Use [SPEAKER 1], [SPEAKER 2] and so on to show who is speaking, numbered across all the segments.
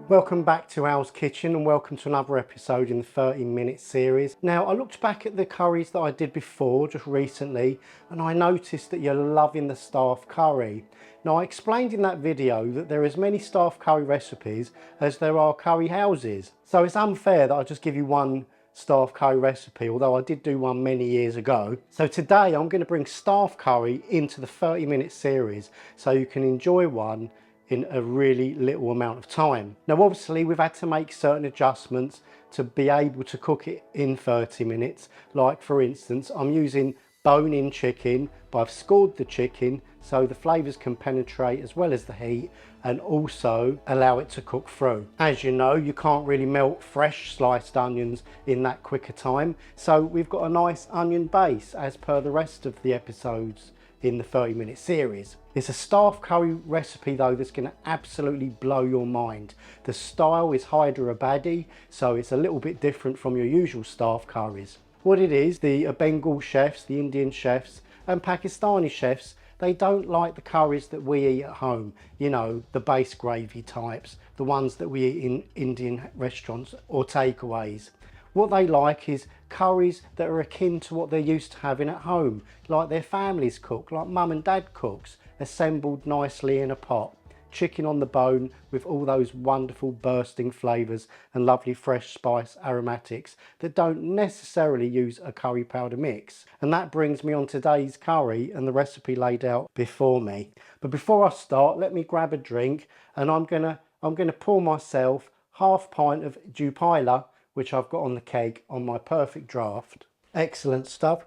[SPEAKER 1] Welcome back to Al's Kitchen and welcome to another episode in the 30-minute series. Now, I looked back at the curries that I did before, just recently, and I noticed that you're loving the staff curry. Now, I explained in that video that there are as many staff curry recipes as there are curry houses. So it's unfair that I just give you one staff curry recipe, although I did do one many years ago. So today I'm going to bring staff curry into the 30-minute series so you can enjoy one in a really little amount of time. Now obviously we've had to make certain adjustments to be able to cook it in 30 minutes. Like for instance, I'm using bone-in chicken, but I've scored the chicken so the flavours can penetrate as well as the heat and also allow it to cook through. As you know, you can't really melt fresh sliced onions in that quicker time, so we've got a nice onion base as per the rest of the episodes in the 30-minute series. It's a staff curry recipe though that's going to absolutely blow your mind. The style is Hyderabadi, so it's a little bit different from your usual staff curries. What it is, the Bengal chefs, the Indian chefs and Pakistani chefs, they don't like the curries that we eat at home. You know, the base gravy types, the ones that we eat in Indian restaurants or takeaways. What they like is curries that are akin to what they're used to having at home, like their families cook, like mum and dad cooks, assembled nicely in a pot. Chicken on the bone with all those wonderful bursting flavours and lovely fresh spice aromatics that don't necessarily use a curry powder mix. And that brings me on today's curry and the recipe laid out before me. But before I start, let me grab a drink, and I'm gonna pour myself half pint of Tsp, which I've got on the keg on my perfect draft. Excellent stuff.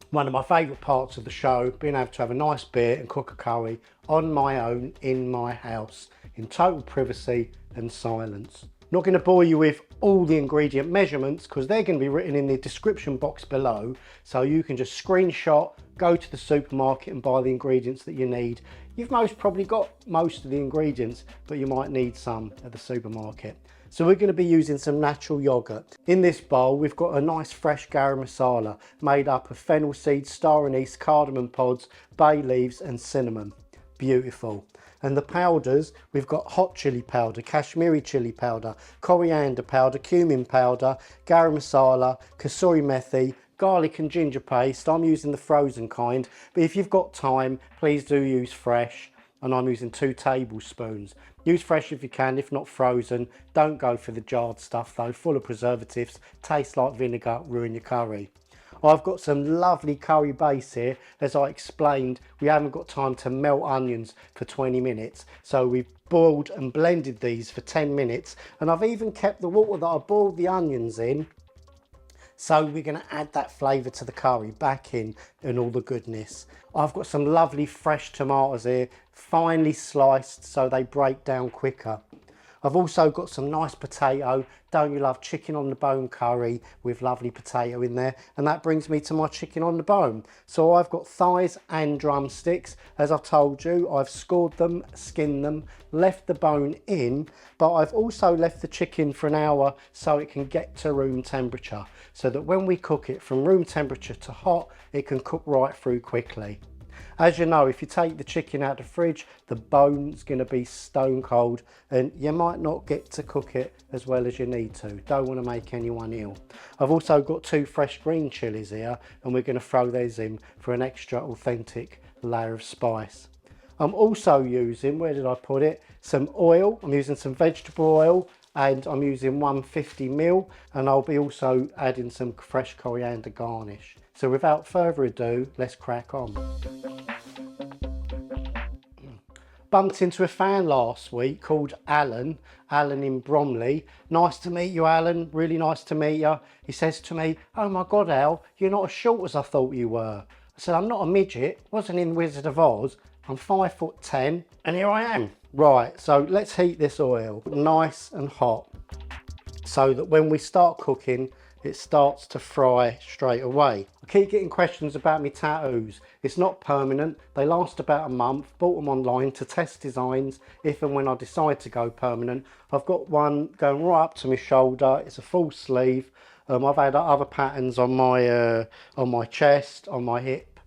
[SPEAKER 1] One of my favourite parts of the show, being able to have a nice beer and cook a curry on my own in my house in total privacy and silence. Not going to bore you with all the ingredient measurements because they're going to be written in the description box below, so you can just screenshot, go to the supermarket and buy the ingredients that you need. You've most probably got most of the ingredients, but you might need some at the supermarket. So we're going to be using some natural yogurt. In this bowl we've got a nice fresh garam masala made up of fennel seeds, star anise, cardamom pods, bay leaves and cinnamon. Beautiful. And the powders, we've got hot chili powder, Kashmiri chili powder, coriander powder, cumin powder, garam masala, kasuri methi, garlic and ginger paste. I'm using the frozen kind, but if you've got time, please do use fresh. And I'm using 2 tablespoons. Use fresh if you can, if not frozen. Don't go for the jarred stuff though, full of preservatives, tastes like vinegar, ruin your curry. I've got some lovely curry base here. As I explained, we haven't got time to melt onions for 20 minutes. So we've boiled and blended these for 10 minutes. And I've even kept the water that I boiled the onions in. So we're going to add that flavour to the curry back in and all the goodness. I've got some lovely fresh tomatoes here, finely sliced so they break down quicker. I've also got some nice potato. Don't you love chicken on the bone curry with lovely potato in there? And that brings me to my chicken on the bone. So I've got thighs and drumsticks. As I've told you, I've scored them, skinned them, left the bone in, but I've also left the chicken for an hour so it can get to room temperature, so that when we cook it from room temperature to hot, it can cook right through quickly. As you know, if you take the chicken out of the fridge, the bone's going to be stone cold and you might not get to cook it as well as you need to. Don't want to make anyone ill. I've also got 2 fresh green chilies here and we're going to throw those in for an extra authentic layer of spice. I'm also using, where did I put it, some oil. I'm using some vegetable oil and I'm using 150ml, and I'll be also adding some fresh coriander garnish. So without further ado, let's crack on. Bumped into a fan last week called Alan in Bromley. Nice to meet you, Alan, really nice to meet you. He says to me, "Oh my God, Al, you're not as short as I thought you were." I said, "I'm not a midget, wasn't in Wizard of Oz. I'm 5'10", and here I am." Right, so let's heat this oil nice and hot so that when we start cooking, it starts to fry straight away. I keep getting questions about my tattoos. It's not permanent. They last about a month. Bought them online to test designs if and when I decide to go permanent. I've got one going right up to my shoulder. It's a full sleeve. I've had other patterns on my chest, on my hip,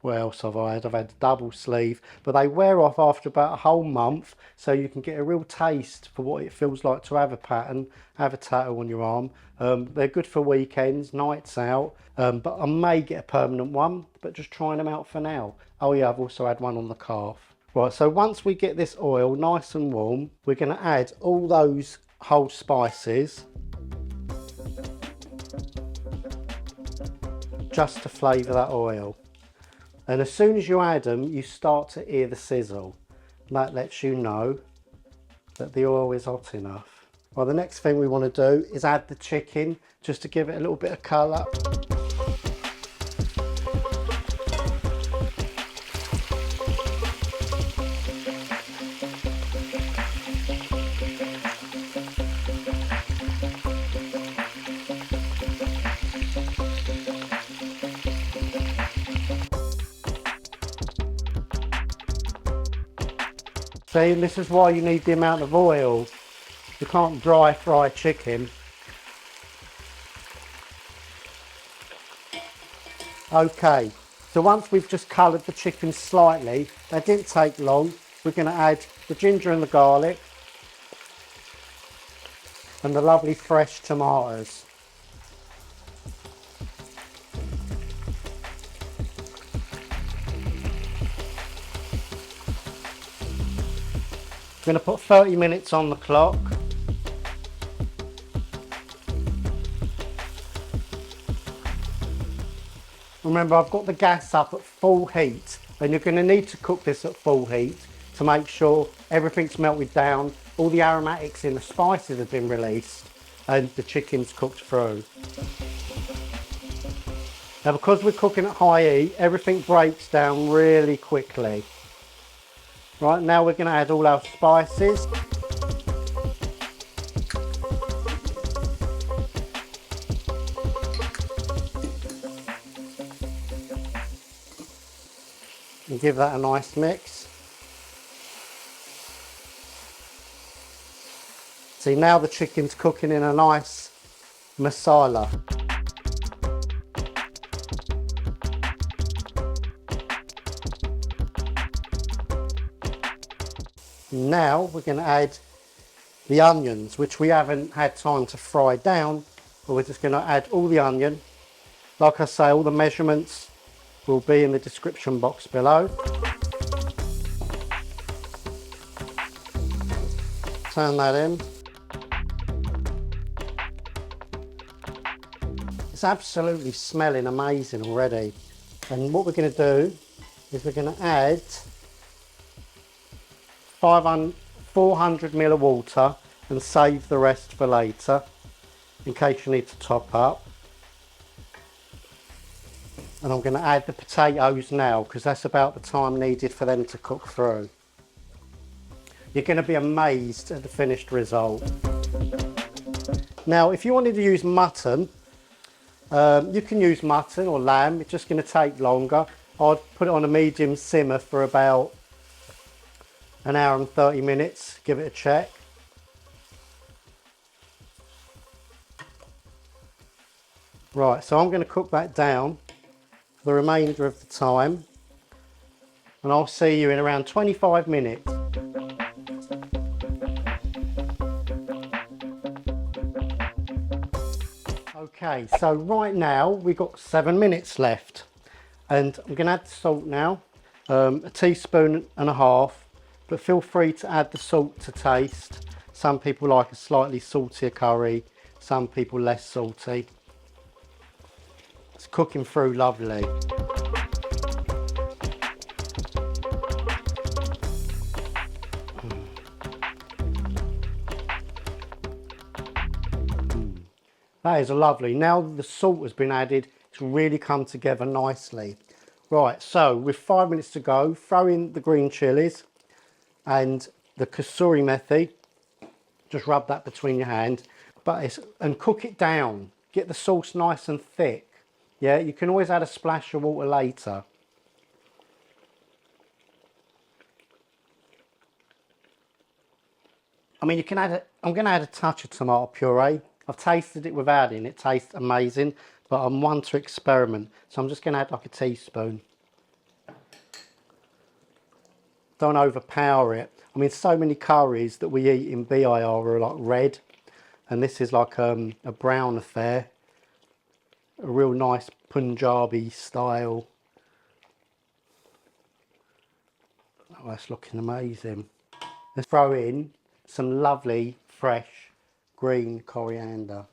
[SPEAKER 1] What else have I had? I've had double sleeve, but they wear off after about a whole month, so you can get a real taste for what it feels like to have a pattern, have a tattoo on your arm. They're good for weekends, nights out, but I may get a permanent one, but just trying them out for now. Oh yeah, I've also had one on the calf. Right, so once we get this oil nice and warm, we're going to add all those whole spices just to flavour that oil. And as soon as you add them, you start to hear the sizzle. That lets you know that the oil is hot enough. Well, the next thing we want to do is add the chicken, just to give it a little bit of colour. See, this is why you need the amount of oil. You can't dry fry chicken. Okay, so once we've just coloured the chicken slightly, that didn't take long, we're going to add the ginger and the garlic and the lovely fresh tomatoes. I'm going to put 30 minutes on the clock. Remember, I've got the gas up at full heat, and you're going to need to cook this at full heat to make sure everything's melted down, all the aromatics in the spices have been released, and the chicken's cooked through. Now, because we're cooking at high heat, everything breaks down really quickly. Right, now we're going to add all our spices. And give that a nice mix. See, now the chicken's cooking in a nice masala. Now we're going to add the onions, which we haven't had time to fry down, but we're just going to add all the onion. Like I say, all the measurements will be in the description box below. Turn that in. It's absolutely smelling amazing already. And what we're going to do is we're going to add 400 ml of water and save the rest for later in case you need to top up. And I'm going to add the potatoes now because that's about the time needed for them to cook through. You're going to be amazed at the finished result. Now, if you wanted to use mutton, you can use mutton or lamb. It's just going to take longer. I'd put it on a medium simmer for about an hour and 30 minutes, give it a check. Right, so I'm going to cook that down for the remainder of the time, and I'll see you in around 25 minutes. Okay, so right now we've got 7 minutes left, and I'm going to add the salt now, a teaspoon and a half. But feel free to add the salt to taste. Some people like a slightly saltier curry, some people less salty. It's cooking through lovely. That is lovely. Now that the salt has been added, it's really come together nicely. Right, so with 5 minutes to go, throw in the green chilies and the kasuri methi. Just rub that between your hand, and cook it down. Get the sauce nice and thick. Yeah, you can always add a splash of water later. I mean, you can add I'm going to add a touch of tomato puree. I've tasted it without it. It tastes amazing, but I'm one to experiment, so I'm just going to add like a teaspoon. don't overpower it. I mean, so many curries that we eat in BIR are like red, and this is like a brown affair. A real nice Punjabi style. Oh, that's looking amazing. Let's throw in some lovely fresh green coriander.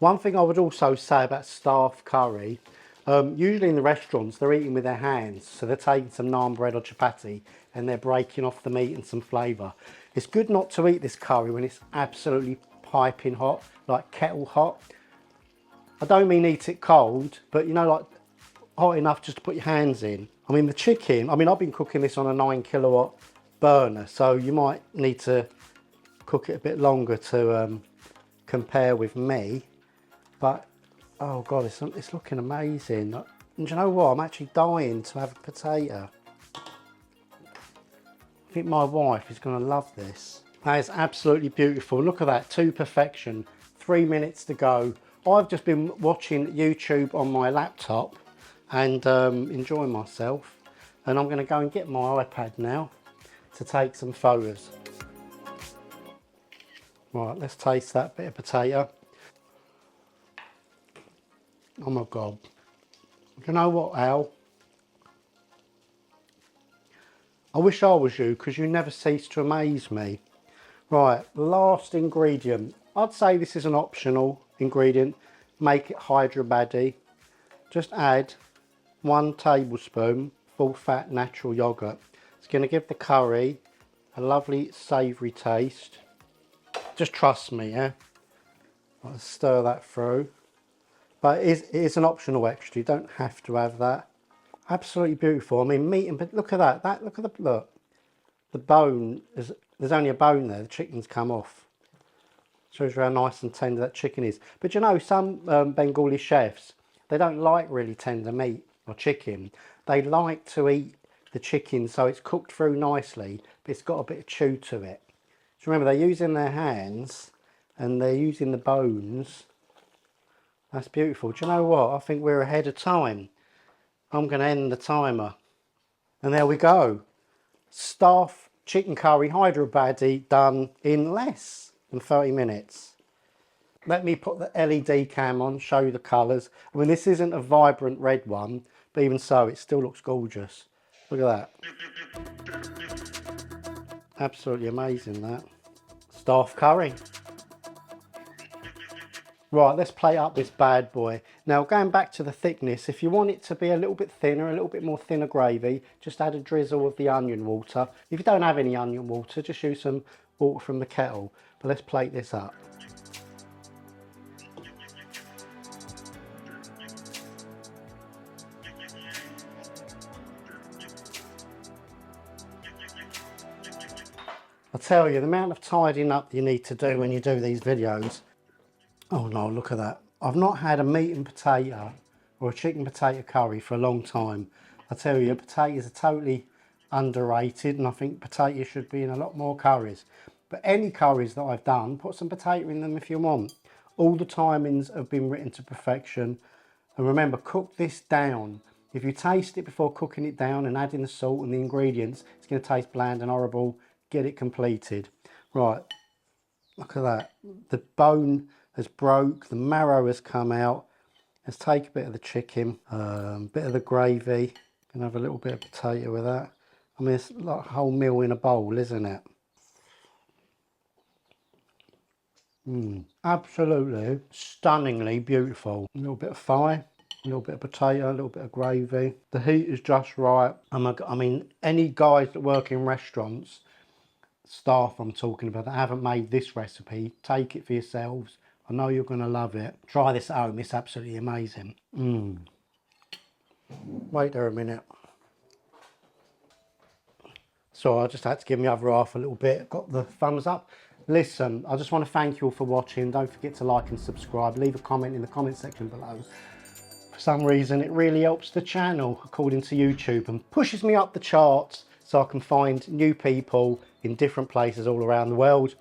[SPEAKER 1] One thing I would also say about staff curry, usually in the restaurants they're eating with their hands, so they're taking some naan bread or chapati and they're breaking off the meat and some flavour. It's good not to eat this curry when it's absolutely piping hot, like kettle hot. I don't mean eat it cold, but you know, like hot enough just to put your hands in. I mean, the chicken, I mean, I've been cooking this on a 9 kilowatt burner, so you might need to cook it a bit longer to compare with me. But, oh God, it's looking amazing. And do you know what? I'm actually dying to have a potato. I think my wife is going to love this. That is absolutely beautiful. Look at that, to perfection. 3 minutes to go. I've just been watching YouTube on my laptop and enjoying myself. And I'm going to go and get my iPad now to take some photos. Right, let's taste that bit of potato. Oh my God. You know what, Al? I wish I was you, because you never cease to amaze me. Right, last ingredient. I'd say this is an optional ingredient. Make it Hyderabadi. Just add 1 tablespoon full fat natural yogurt. It's going to give the curry a lovely savoury taste. Just trust me, yeah? I'll stir that through. But it is an optional extra. You don't have to have that. Absolutely beautiful. I mean, meat and look at that. Look at the bone. There's only a bone there. The chicken's come off. Shows you how nice and tender that chicken is. But you know, some Bengali chefs, they don't like really tender meat or chicken. They like to eat the chicken so it's cooked through nicely, but it's got a bit of chew to it. So remember, they're using their hands and they're using the bones. That's beautiful. Do you know what? I think we're ahead of time. I'm going to end the timer. And there we go. Staff chicken curry Hyderabadi done in less than 30 minutes. Let me put the LED cam on, show you the colours. I mean, this isn't a vibrant red one, but even so, it still looks gorgeous. Look at that. Absolutely amazing, that. Staff curry. Right, let's plate up this bad boy. Now, going back to the thickness, if you want it to be a little bit thinner, a little bit more thinner gravy, just add a drizzle of the onion water. If you don't have any onion water, just use some water from the kettle. But let's plate this up. I tell you, the amount of tidying up you need to do when you do these videos. Oh no, look at that. I've not had a meat and potato or a chicken potato curry for a long time. I tell you, potatoes are totally underrated, and I think potatoes should be in a lot more curries. But any curries that I've done, put some potato in them if you want. All the timings have been written to perfection. And remember, cook this down. If you taste it before cooking it down and adding the salt and the ingredients, it's going to taste bland and horrible. Get it completed. Right, look at that. The bone has broke, the marrow has come out. Let's take a bit of the chicken, bit of the gravy, and have a little bit of potato with that. I mean, it's like a whole meal in a bowl, isn't it? Absolutely stunningly beautiful. A little bit of thigh, a little bit of potato, a little bit of gravy. The heat is just right. I mean, any guys that work in restaurants, staff I'm talking about, that haven't made this recipe, take it for yourselves. I know you're going to love it. Try this at home, it's absolutely amazing. Wait there a minute. So I just had to give my other half a little bit. Got the thumbs up. Listen, I just want to thank you all for watching. Don't forget to like and subscribe. Leave a comment in the comment section below. For some reason, it really helps the channel, according to YouTube, and pushes me up the charts so I can find new people in different places all around the world.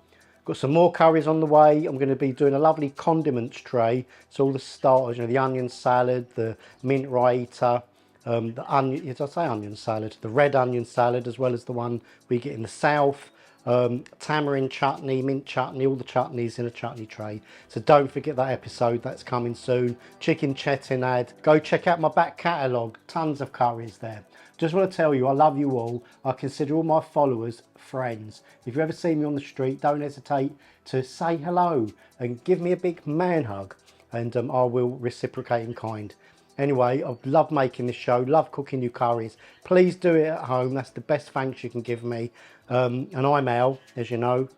[SPEAKER 1] Got some more curries on the way. I'm going to be doing a lovely condiments tray. So all the starters, you know, the onion salad, the mint raita, the onion, did I say onion salad? The red onion salad, as well as the one we get in the south. Tamarind chutney, mint chutney, all the chutneys in a chutney tray. So don't forget that episode, that's coming soon. Chicken chettinad. Go check out my back catalogue, tons of curries there. Just want to tell you, I love you all. I consider all my followers friends. If you ever see me on the street, don't hesitate to say hello and give me a big man hug, and I will reciprocate in kind. Anyway, I love making this show, love cooking you curries. Please do it at home, that's the best thanks you can give me. And I'm Al, as you know,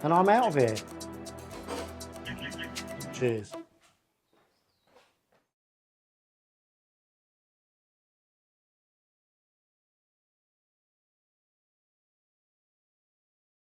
[SPEAKER 1] and I'm out of here. Cheers.